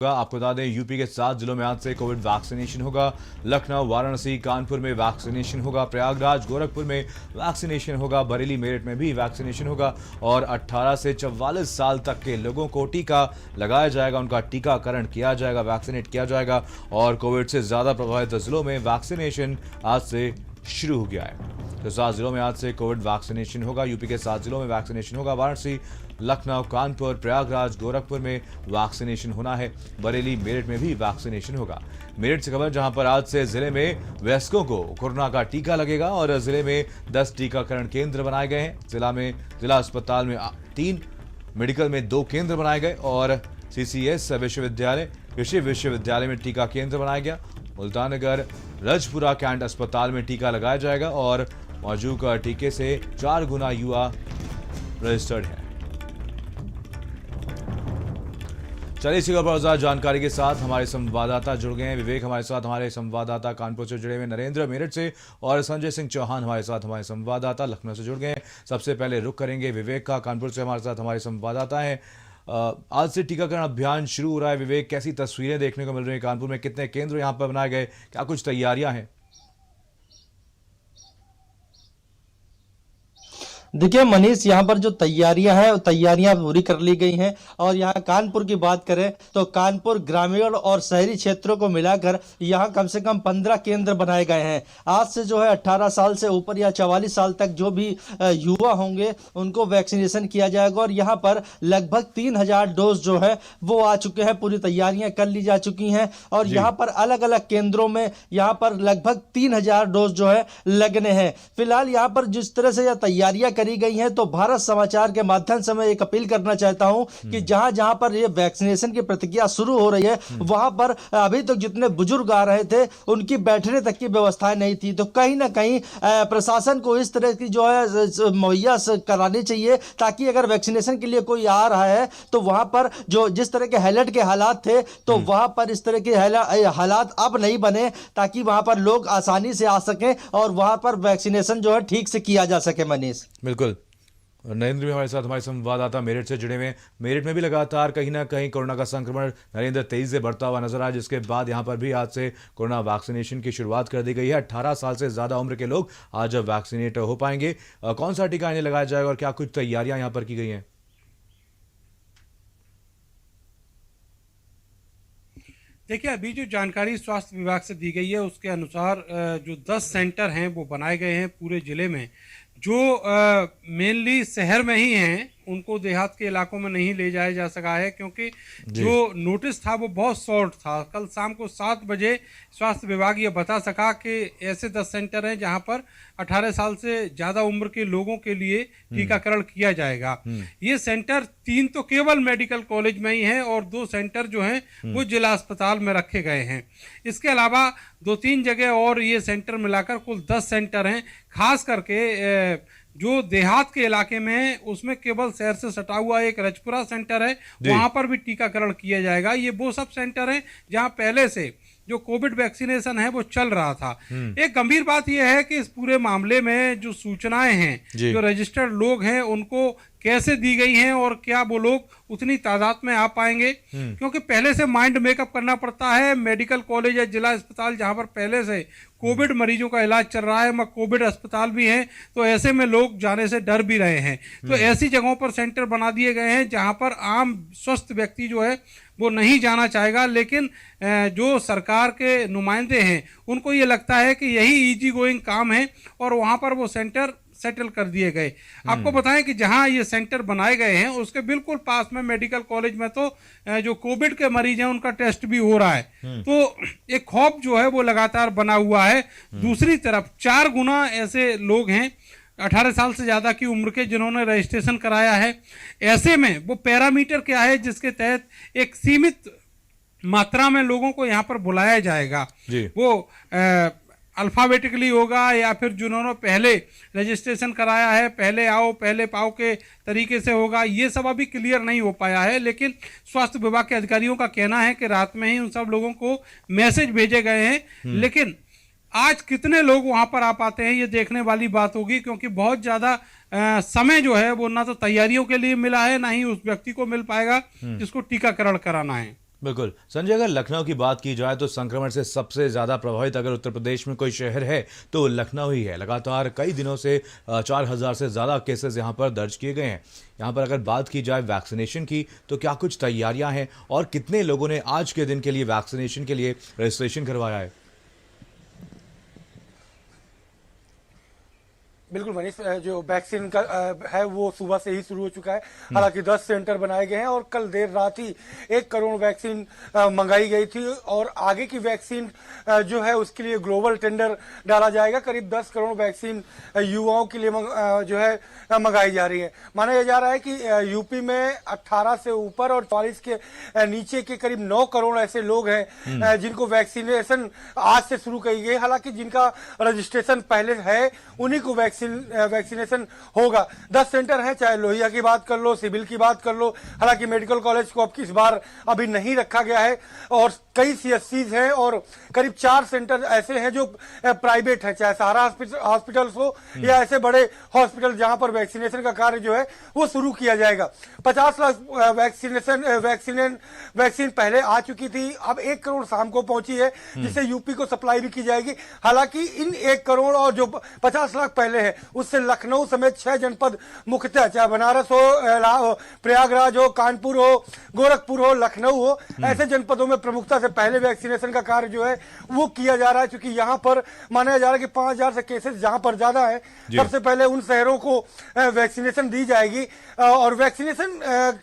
आपको बता दें यूपी के 7 जिलों में आज से कोविड वैक्सीनेशन होगा। लखनऊ, वाराणसी, कानपुर में वैक्सीनेशन होगा। प्रयागराज, गोरखपुर में वैक्सीनेशन होगा। बरेली, मेरठ में भी वैक्सीनेशन होगा और 18 से 44 साल तक के लोगों को टीका लगाया जाएगा, उनका टीकाकरण किया जाएगा, वैक्सीनेट किया जाएगा। और कोविड से ज्यादा प्रभावित जिलों में वैक्सीनेशन आज से शुरू हो गया है। तो 7 जिलों में आज से कोविड वैक्सीनेशन होगा। यूपी के 7 जिलों में वैक्सीनेशन होगा। वाराणसी, लखनऊ, कानपुर, प्रयागराज, गोरखपुर में वैक्सीनेशन होना है। बरेली, मेरठ में भी वैक्सीनेशन होगा। मेरठ से खबर, जहां पर आज से जिले में वयस्कों को कोरोना का टीका लगेगा और जिले में 10 टीकाकरण केंद्र बनाए गए हैं। जिला अस्पताल में 3, मेडिकल में 2 केंद्र बनाए गए और सीसीएस विश्वविद्यालय, कृषि विश्वविद्यालय में टीका केंद्र बनाया गया। मुल्ताननगर, रजपुरा कैंट अस्पताल में टीका लगाया जाएगा और मौजूदा टीके से 4 गुना युवा रजिस्टर्ड है। चलिए इसी खबर पर जानकारी के साथ हमारे संवाददाता जुड़ गए हैं। विवेक हमारे साथ, हमारे संवाददाता कानपुर से जुड़े हुए, नरेंद्र मेरठ से और संजय सिंह चौहान हमारे साथ, हमारे संवाददाता लखनऊ से जुड़ गए हैं। सबसे पहले रुख करेंगे विवेक का। कानपुर से हमारे साथ हमारे संवाददाता हैं। आज से टीकाकरण अभियान शुरू हो रहा है। विवेक, कैसी तस्वीरें देखने को मिल रही हैं? कानपुर में कितने केंद्र यहाँ पर बनाए गए, क्या कुछ तैयारियां हैं? देखिए मनीष, यहाँ पर जो तैयारियां हैं वो तैयारियां पूरी कर ली गई हैं। और यहाँ कानपुर की बात करें तो कानपुर ग्रामीण और शहरी क्षेत्रों को मिलाकर यहाँ कम से कम 15 केंद्र बनाए गए हैं। आज से जो है 18 साल से ऊपर या 44 साल तक जो भी युवा होंगे उनको वैक्सीनेशन किया जाएगा। और यहाँ पर लगभग 3000 डोज जो है वो आ चुके हैं, पूरी तैयारियां कर ली जा चुकी हैं। और यहाँ पर अलग अलग केंद्रों में यहाँ पर लगभग 3000 डोज जो है लगने हैं। फिलहाल यहाँ पर जिस तरह से यह तैयारियां करी गई हैं, तो भारत समाचार के माध्यम से मैं एक अपील करना चाहता हूं कि जहां जहां पर ये वैक्सीनेशन की प्रक्रिया शुरू हो रही है वहां पर अभी तक जितने बुजुर्ग आ रहे थे उनकी बैठने तक की व्यवस्थाएं नहीं थी। तो कहीं ना कहीं प्रशासन को इस तरह की जो है मुहैया करानी चाहिए, ताकि अगर वैक्सीनेशन के लिए कोई आ रहा है तो वहां पर जो जिस तरह के हालत के हालात थे तो वहां पर इस तरह के हालात अब नहीं बने, ताकि वहां पर लोग आसानी से आ सकें और वहां पर वैक्सीनेशन जो है ठीक से किया जा सके। मनीष, बिल्कुल। नरेंद्र भी हमारे साथ, हमारे संवाददाता मेरठ से जुड़े हुए। मेरठ में भी लगातार कहीं ना कहीं कोरोना का संक्रमण नरेंद्र तेजी से बढ़ता हुआ नजर आया, जिसके बाद यहां पर भी आज से कोरोना वैक्सीनेशन की शुरुआत कर दी गई है। 18 साल से ज्यादा उम्र के लोग आज वैक्सीनेट हो पाएंगे। कौन सा टीका इन्हें लगाया जाएगा और क्या कुछ तैयारियां यहां पर की गई हैं? देखिए, अभी जो जानकारी स्वास्थ्य विभाग से दी गई है उसके अनुसार जो 10 सेंटर हैं वो बनाए गए हैं पूरे ज़िले में, जो मेनली शहर में ही हैं। उनको देहात के इलाकों में नहीं ले जाया जा सका है, क्योंकि जो नोटिस था वो बहुत शॉर्ट था। कल शाम को 7 बजे स्वास्थ्य विभाग ये बता सका कि ऐसे 10 सेंटर हैं जहां पर 18 साल से ज़्यादा उम्र के लोगों के लिए टीकाकरण किया जाएगा। ये सेंटर 3 तो केवल मेडिकल कॉलेज में ही हैं और 2 सेंटर जो हैं वो जिला अस्पताल में रखे गए हैं। इसके अलावा 2-3 जगह और ये सेंटर मिलाकर कुल 10 सेंटर हैं। खास करके जो देहात के इलाके में है उसमें केवल शहर से सटा हुआ एक रजपुरा सेंटर है, वहां पर भी टीकाकरण किया जाएगा। ये वो सब सेंटर हैं जहां पहले से जो कोविड वैक्सीनेशन है वो चल रहा था। एक गंभीर बात यह है कि इस पूरे मामले में जो सूचनाएं हैं, जो रजिस्टर्ड लोग हैं, उनको कैसे दी गई हैं और क्या वो लोग उतनी तादाद में आ पाएंगे, क्योंकि पहले से माइंड मेकअप करना पड़ता है। मेडिकल कॉलेज या जिला अस्पताल जहां पर पहले से कोविड मरीजों का इलाज चल रहा है, वहाँ कोविड अस्पताल भी हैं, तो ऐसे में लोग जाने से डर भी रहे हैं। तो ऐसी जगहों पर सेंटर बना दिए गए हैं जहां पर आम स्वस्थ व्यक्ति जो है वो नहीं जाना चाहेगा, लेकिन जो सरकार के नुमाइंदे हैं उनको ये लगता है कि यही इजी गोइंग काम है और वहाँ पर वो सेंटर सेटल कर दिए गए। आपको बताएं कि जहां ये सेंटर बनाए गए हैं उसके बिल्कुल पास में मेडिकल कॉलेज में तो जो कोविड के मरीज हैं उनका टेस्ट भी हो रहा है। तो एक खौफ जो है वो लगातार बना हुआ है। दूसरी तरफ 4 गुना ऐसे लोग हैं 18 साल से ज़्यादा की उम्र के जिन्होंने रजिस्ट्रेशन कराया है। ऐसे में वो पैरामीटर क्या है जिसके तहत एक सीमित मात्रा में लोगों को यहाँ पर बुलाया जाएगा। वो अल्फ़ाबेटिकली होगा या फिर जिन्होंने पहले रजिस्ट्रेशन कराया है, पहले आओ पहले पाओ के तरीके से होगा, ये सब अभी क्लियर नहीं हो पाया है। लेकिन स्वास्थ्य विभाग के अधिकारियों का कहना है कि रात में ही उन सब लोगों को मैसेज भेजे गए हैं। लेकिन आज कितने लोग वहां पर आ पाते हैं ये देखने वाली बात होगी, क्योंकि बहुत ज़्यादा समय जो है वो ना तो तैयारियों के लिए मिला है, ना ही उस व्यक्ति को मिल पाएगा जिसको टीकाकरण कराना है। बिल्कुल संजय, अगर लखनऊ की बात की जाए तो संक्रमण से सबसे ज्यादा प्रभावित अगर उत्तर प्रदेश में कोई शहर है तो लखनऊ ही है। लगातार कई दिनों से 4,000 से ज्यादा केसेस यहां पर दर्ज किए गए हैं। यहां पर अगर बात की जाए वैक्सीनेशन की तो क्या कुछ तैयारियां हैं और कितने लोगों ने आज के दिन के लिए वैक्सीनेशन के लिए रजिस्ट्रेशन करवाया है? बिल्कुल मनीष, जो वैक्सीन का है वो सुबह से ही शुरू हो चुका है। हालांकि 10 सेंटर बनाए गए हैं और कल देर रात ही 1 करोड़ वैक्सीन मंगाई गई थी और आगे की वैक्सीन जो है उसके लिए ग्लोबल टेंडर डाला जाएगा। करीब 10 करोड़ वैक्सीन युवाओं के लिए जो है मंगाई जा रही है। माना जा रहा है कि यूपी में 18 से ऊपर और 40 के नीचे के करीब 9 करोड़ ऐसे लोग हैं जिनको वैक्सीनेशन आज से शुरू की गई। हालांकि जिनका रजिस्ट्रेशन पहले है उन्हीं को वैक्सीनेशन होगा। 10 सेंटर हैं, चाहे लोहिया की बात कर लो, सिविल की बात कर लो। हालांकि मेडिकल कॉलेज को अब इस बार अभी नहीं रखा गया है और कई सीएससीज हैं और करीब 4 सेंटर ऐसे हैं जो प्राइवेट हैं, चाहे सहारा हॉस्पिटल्स हो या ऐसे बड़े हॉस्पिटल जहां पर वैक्सीनेशन का कार्य जो है वो शुरू किया जाएगा। 50 लाख वैक्सीन पहले आ चुकी थी, अब 1 करोड़ शाम को पहुंची है जिससे यूपी को सप्लाई भी की जाएगी। हालांकि इन 1 करोड़ और जो 50 लाख पहले है उससे लखनऊ समेत 6 जनपद मुख्यतः, चाहे बनारस हो, प्रयागराज हो, कानपुर हो, गोरखपुर हो, लखनऊ हो, ऐसे जनपदों में प्रमुखता से पहले वैक्सीनेशन का कार्य जो है वो किया जा रहा है। क्योंकि यहां पर माना जा रहा है कि 5,000 से केसेस जहां पर ज्यादा है सबसे पहले उन शहरों को वैक्सीनेशन दी जाएगी और वैक्सीनेशन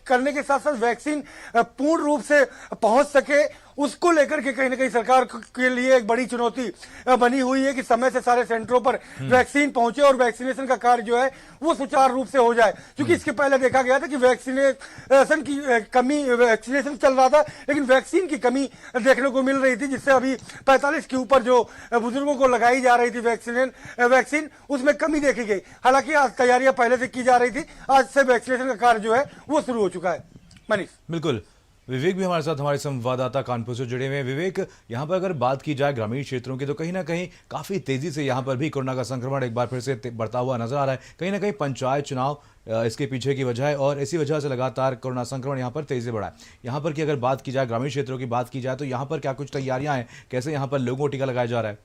करने के साथ साथ वैक्सीन पूर्ण रूप से पहुंच सके उसको लेकर के कहीं ना कहीं सरकार के लिए एक बड़ी चुनौती बनी हुई है कि समय से सारे सेंटरों पर वैक्सीन पहुंचे और वैक्सीनेशन का कार्य जो है वो सुचारू रूप से हो जाए। क्योंकि इसके पहले देखा गया था कि वैक्सीनेशन की कमी, वैक्सीनेशन चल रहा था लेकिन वैक्सीन की कमी देखने को मिल रही थी, जिससे अभी 45 के ऊपर जो बुजुर्गों को लगाई जा रही थी वैक्सीन उसमें कमी देखी गई। हालांकि आज तैयारियां पहले से की जा रही थी, आज से वैक्सीनेशन का कार्य जो है वो शुरू हो चुका है। मनीष, बिल्कुल। विवेक भी हमारे साथ, हमारे संवाददाता कानपुर से जुड़े हुए हैं। विवेक, यहाँ पर अगर बात की जाए ग्रामीण क्षेत्रों की तो कहीं ना कहीं काफी तेजी से यहाँ पर भी कोरोना का संक्रमण एक बार फिर से बढ़ता हुआ नजर आ रहा है। कहीं ना कहीं पंचायत चुनाव इसके पीछे की वजह है और इसी वजह से लगातार कोरोना संक्रमण यहाँ पर तेजी से बढ़ा है। यहाँ पर की अगर बात की जाए, ग्रामीण क्षेत्रों की बात की जाए तो यहाँ पर क्या कुछ तैयारियां हैं, कैसे यहाँ पर लोगों को टीका लगाया जा रहा है?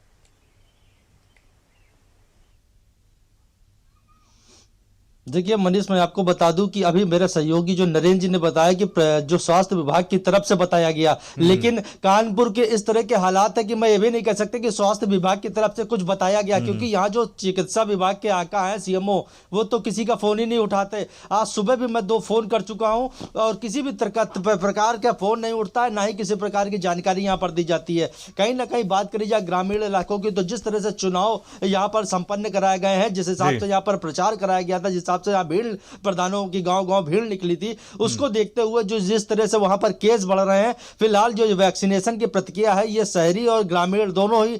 देखिए मनीष, मैं आपको बता दूं कि अभी मेरे सहयोगी जो नरेंद्र जी ने बताया कि जो स्वास्थ्य विभाग की तरफ से बताया गया, लेकिन कानपुर के इस तरह के हालात है कि मैं ये भी नहीं कह सकते कि स्वास्थ्य विभाग की तरफ से कुछ बताया गया, क्योंकि यहाँ जो चिकित्सा विभाग के आका है सीएमओ, वो तो किसी का फोन ही नहीं उठाते। आज सुबह भी मैं 2 फोन कर चुका हूँ और किसी भी प्रकार का फोन नहीं उठता है, ना ही किसी प्रकार की जानकारी यहाँ पर दी जाती है। कहीं ना कहीं बात करी जाए ग्रामीण इलाकों की तो जिस तरह से चुनाव यहाँ पर संपन्न कराए गए हैं, जिस हिसाब से यहाँ पर प्रचार कराया गया था, जिस हिसाब से यहाँ भीड़ प्रधानों की गांव-गांव भीड़ निकली थी, उसको देखते हुए जो जिस तरह से वहां पर केस बढ़ रहे हैं, फिलहाल जो वैक्सीनेशन की प्रक्रिया है ये शहरी और ग्रामीण दोनों ही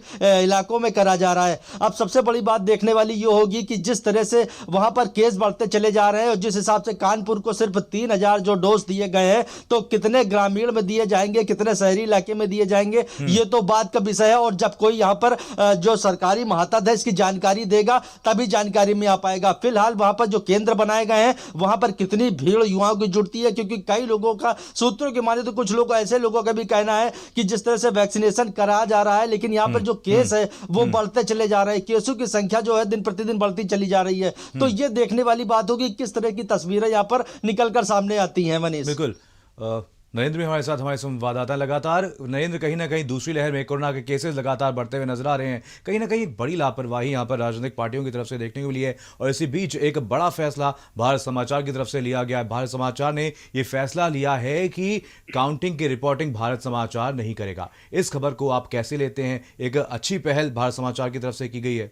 इलाकों में करा जा रहा है। अब सबसे बड़ी बात देखने वाली ये होगी कि जिस तरह से वहां पर केस बढ़ते चले जा रहे हैं और जिस हिसाब से कानपुर को सिर्फ 3,000 जो डोज दिए गए हैं, तो कितने ग्रामीण में दिए जाएंगे, कितने शहरी इलाके में दिए जाएंगे, ये तो बात का विषय है। और जब कोई यहाँ पर जो सरकारी महातद है इसकी जानकारी देगा तभी जानकारी में आ पाएगा। फिलहाल वहां पर जो केंद्र बनाए गए हैं वहां पर कितनी भीड़ युवाओं की जुटती है, क्योंकि कई लोगों का, सूत्रों के माने तो कुछ लोग ऐसे लोगों का भी कहना है कि जिस तरह से वैक्सीनेशन कराया जा रहा है लेकिन यहां पर जो केस है वो बढ़ते चले जा रहे हैं, केसों की संख्या जो है दिन प्रतिदिन बढ़ती चली जा रही है। तो ये देखने वाली बात होगी किस तरह की तस्वीरें यहां पर निकलकर सामने आती हैं। मनीष, बिल्कुल। नरेंद्र भी हमारे साथ, हमारे संवाददाता लगातार। नरेंद्र, कहीं ना कहीं दूसरी लहर में कोरोना के केसेस लगातार बढ़ते हुए नजर आ रहे हैं। कहीं ना कहीं बड़ी लापरवाही यहाँ पर राजनीतिक पार्टियों की तरफ से देखने को मिली है और इसी बीच एक बड़ा फैसला भारत समाचार की तरफ से लिया गया है। भारत समाचार ने यह फैसला लिया है कि काउंटिंग की रिपोर्टिंग भारत समाचार नहीं करेगा। इस खबर को आप कैसे लेते हैं? एक अच्छी पहल भारत समाचार की तरफ से की गई है।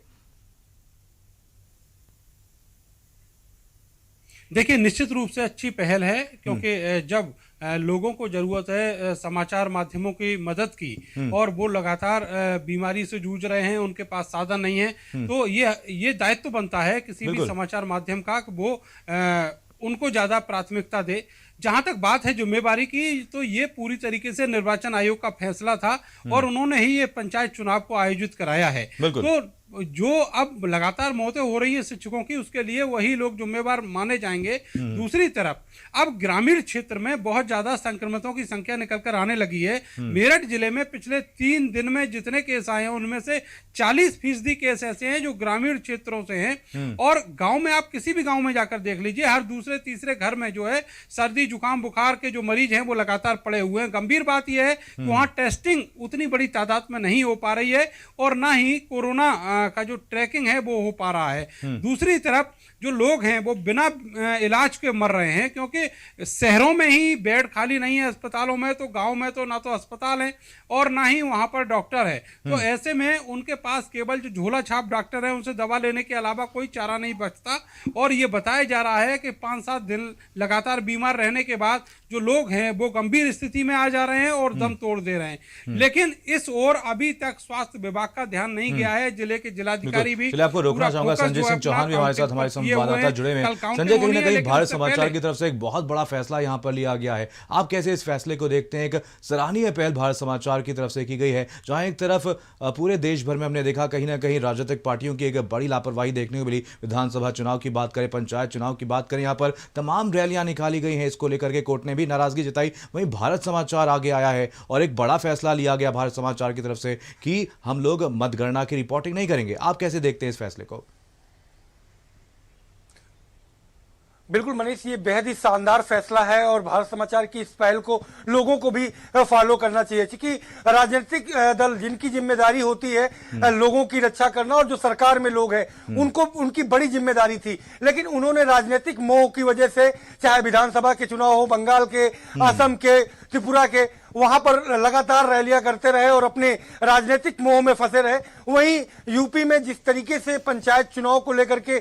देखिए, निश्चित रूप से अच्छी पहल है, क्योंकि जब लोगों को जरूरत है समाचार माध्यमों की मदद की और वो लगातार बीमारी से जूझ रहे हैं, उनके पास साधन नहीं है, तो ये दायित्व बनता है किसी भी समाचार माध्यम का कि वो उनको ज्यादा प्राथमिकता दे। जहां तक बात है जिम्मेवारी की, तो ये पूरी तरीके से निर्वाचन आयोग का फैसला था और उन्होंने ही ये पंचायत चुनाव को आयोजित कराया है। तो जो अब लगातार मौतें हो रही हैं शिक्षकों की, उसके लिए वही लोग जिम्मेवार माने जाएंगे। दूसरी तरफ अब ग्रामीण क्षेत्र में बहुत ज्यादा संक्रमितों की संख्या निकल कर आने लगी है। मेरठ जिले में पिछले 3 दिन में जितने केस आए हैं उनमें से 40% केस ऐसे हैं जो ग्रामीण क्षेत्रों से हैं। और गांव में आप किसी भी गांव में जाकर देख लीजिए, हर दूसरे तीसरे घर में जो है सर्दी जुकाम बुखार के जो मरीज हैं वो लगातार पड़े हुए हैं। गंभीर बात यह है कि वहां टेस्टिंग उतनी बड़ी तादाद में नहीं हो पा रही है और ना ही कोरोना का जो ट्रैकिंग है वो हो पा रहा है। दूसरी तरफ जो लोग हैं वो बिना इलाज के मर रहे हैं, क्योंकि शहरों में ही बेड खाली नहीं है अस्पतालों में, तो गांव में तो ना तो अस्पताल है और ना ही वहां पर डॉक्टर है। तो ऐसे में उनके पास केवल जो झोला छाप डॉक्टर है उनसे दवा लेने के अलावा कोई चारा नहीं बचता। और ये बताया जा रहा है कि 5-7 दिन लगातार बीमार रहने के बाद जो लोग हैं वो गंभीर स्थिति में आ जा रहे हैं और दम तोड़ दे रहे हैं। लेकिन इस ओर अभी तक स्वास्थ्य विभाग का ध्यान नहीं गया है। जिले के जिलाधिकारी भी, चलिए आपको रोकना चाहूंगा, संजय सिंह चौहान भी हमारे साथ हमारे संवाददाता जुड़े हुए हैं। संजय, कहीं ना कहीं भारत समाचार की तरफ से एक बहुत बड़ा फैसला यहां पर लिया गया है, आप कैसे इस फैसले को देखते हैं? एक सराहनीय पहल भारत समाचार की तरफ से की गई है, जहां एक तरफ पूरे देश भर में हमने देखा कहीं ना कहीं राजनीतिक पार्टियों की एक बड़ी लापरवाही देखने को मिली। विधानसभा चुनाव की बात करें, पंचायत चुनाव की बात करें, यहां पर तमाम रैलियां निकाली गई हैं, इसको लेकर के कोर्ट ने भी नाराजगी जताई। वहीं भारत समाचार आगे आया है और एक बड़ा फैसला लिया गया भारत समाचार की तरफ से कि हम लोग मतगणना की रिपोर्टिंग नहीं करेंगे। आप कैसे देखते हैं इस फैसले को? बिल्कुल मनीष, ये बेहद ही शानदार फैसला है और भारत समाचार की इस पहल को लोगों को भी फॉलो करना चाहिए, क्योंकि राजनीतिक दल जिनकी जिम्मेदारी होती है लोगों की रक्षा करना, और जो सरकार में लोग हैं उनको उनकी बड़ी जिम्मेदारी थी, लेकिन उन्होंने राजनीतिक मोह की वजह से, चाहे विधानसभा के चुनाव हो, बंगाल के, असम के, त्रिपुरा के, वहां पर लगातार रैलियां करते रहे और अपने राजनीतिक मोह में फंसे रहे। वहीं यूपी में जिस तरीके से पंचायत चुनाव को लेकर के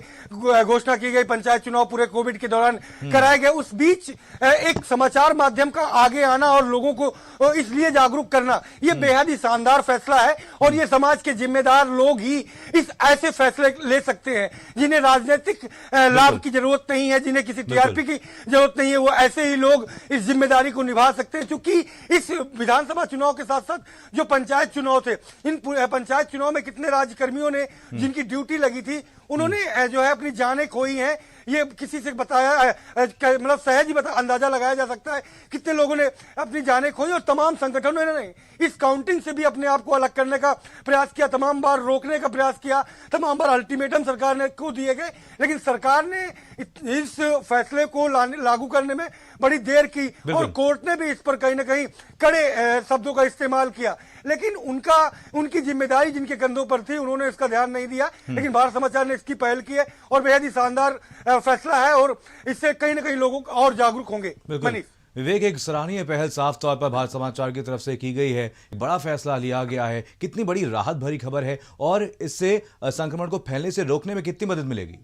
घोषणा की गई, पंचायत चुनाव पूरे कोविड के दौरान कराए गए, उस बीच एक समाचार माध्यम का आगे आना और लोगों को इसलिए जागरूक करना, ये बेहद ही शानदार फैसला है। और ये समाज के जिम्मेदार लोग ही इस ऐसे फैसले ले सकते हैं जिन्हें राजनीतिक लाभ की जरूरत नहीं है, जिन्हें किसी टीआरपी की जरूरत नहीं है, वो ऐसे ही लोग इस जिम्मेदारी को निभा सकते हैं। क्योंकि इस विधानसभा चुनाव के साथ साथ जो पंचायत चुनाव थे, इन पंचायत चुनाव में कितने राज्यकर्मियों ने जिनकी ड्यूटी लगी थी, उन्होंने जो है अपनी जानें खोई हैं। ये किसी से बताया, मतलब सहज ही अंदाजा लगाया जा सकता है कितने लोगों ने अपनी जानें खोई। और तमाम संगठनों ने इस काउंटिंग से भी अपने आप को अलग करने का प्रयास किया, तमाम बार रोकने का प्रयास किया, तमाम बार अल्टीमेटम सरकार ने को दिए गए, लेकिन सरकार ने इस फैसले को लागू करने में बड़ी देर की और कोर्ट ने भी इस पर कहीं ना कहीं कड़े शब्दों का इस्तेमाल किया। लेकिन उनकी जिम्मेदारी जिनके कंधों पर थी, उन्होंने इसका ध्यान नहीं दिया। लेकिन भारत समाचार ने इसकी पहल की है और बेहद ही शानदार फैसला है और इससे कहीं ना कहीं लोगों और जागरूक होंगे। विवेक, एक सराहनीय पहल साफ तौर पर भारत समाचार की तरफ से की गई है, बड़ा फैसला लिया गया है, कितनी बड़ी राहत भरी खबर है और इससे संक्रमण को फैलने से रोकने में कितनी मदद मिलेगी?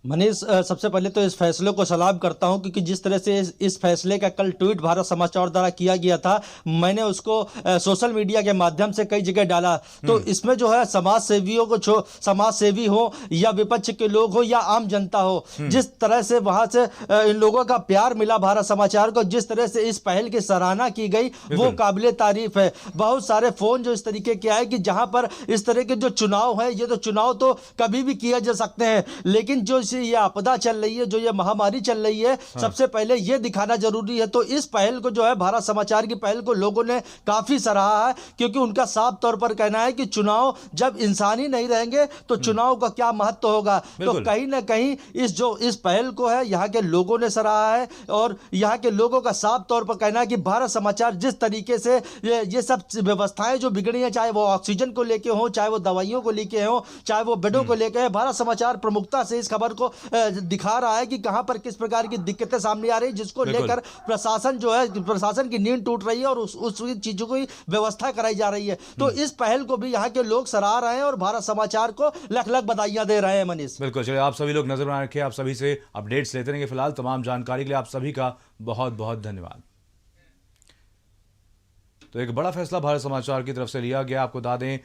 मनीष, सबसे पहले तो इस फैसले को सलाम करता हूं, क्योंकि जिस तरह से इस फैसले का कल ट्वीट भारत समाचार द्वारा किया गया था, मैंने उसको सोशल मीडिया के माध्यम से कई जगह डाला। तो इसमें जो है समाज सेवियों को, समाज सेवी हो या विपक्ष के लोग हो या आम जनता हो, जिस तरह से वहां से इन लोगों का प्यार मिला भारत समाचार को, जिस तरह से इस पहल की सराहना की गई, वो काबिले तारीफ है। बहुत सारे फोन जो इस तरीके के आए कि जहां पर इस तरह के जो चुनाव है, ये तो चुनाव तो कभी भी किया जा सकते हैं, लेकिन जो ये आपदा चल रही है, जो ये महामारी चल रही है, सबसे पहले ये दिखाना जरूरी है। तो इस पहल को, जो है भारत समाचार की पहल को, लोगों ने काफी सराहा है, क्योंकि उनका साफ तौर पर कहना है कि चुनाव जब इंसान ही नहीं रहेंगे तो चुनाव का क्या महत्व होगा। तो कहीं ना कहीं इस पहल को है यहाँ के लोगों ने सराहा है और यहाँ के लोगों का साफ तौर पर कहना है कि भारत समाचार जिस तरीके से ये सब व्यवस्थाएं जो बिगड़ी है, चाहे वो ऑक्सीजन को लेके हो, चाहे वो दवाइयों को लेके हो, चाहे वो बेडों को लेके, भारत समाचार प्रमुखता से इस खबर को दिखा रहा है कि कहां पर किस प्रकार की दिक्कतें सामने आ रही, जिसको लेकर प्रशासन जो है, प्रशासन की नींद टूट रही है और उस चीजों की व्यवस्था कराई जा रही है। तो इस पहल को भी यहाँ के लोग सराह रहे हैं और भारत समाचार को लख लख बधाइयां दे रहे हैं। मनीष, बिल्कुल, चलिए आप सभी लोग नजर बना रखिए, आप सभी से अपडेट्स लेते रहेंगे। फिलहाल तमाम जानकारी के लिए आप सभी का बहुत बहुत धन्यवाद। तो एक बड़ा फैसला भारत समाचार की तरफ से लिया गया, आपको बता दें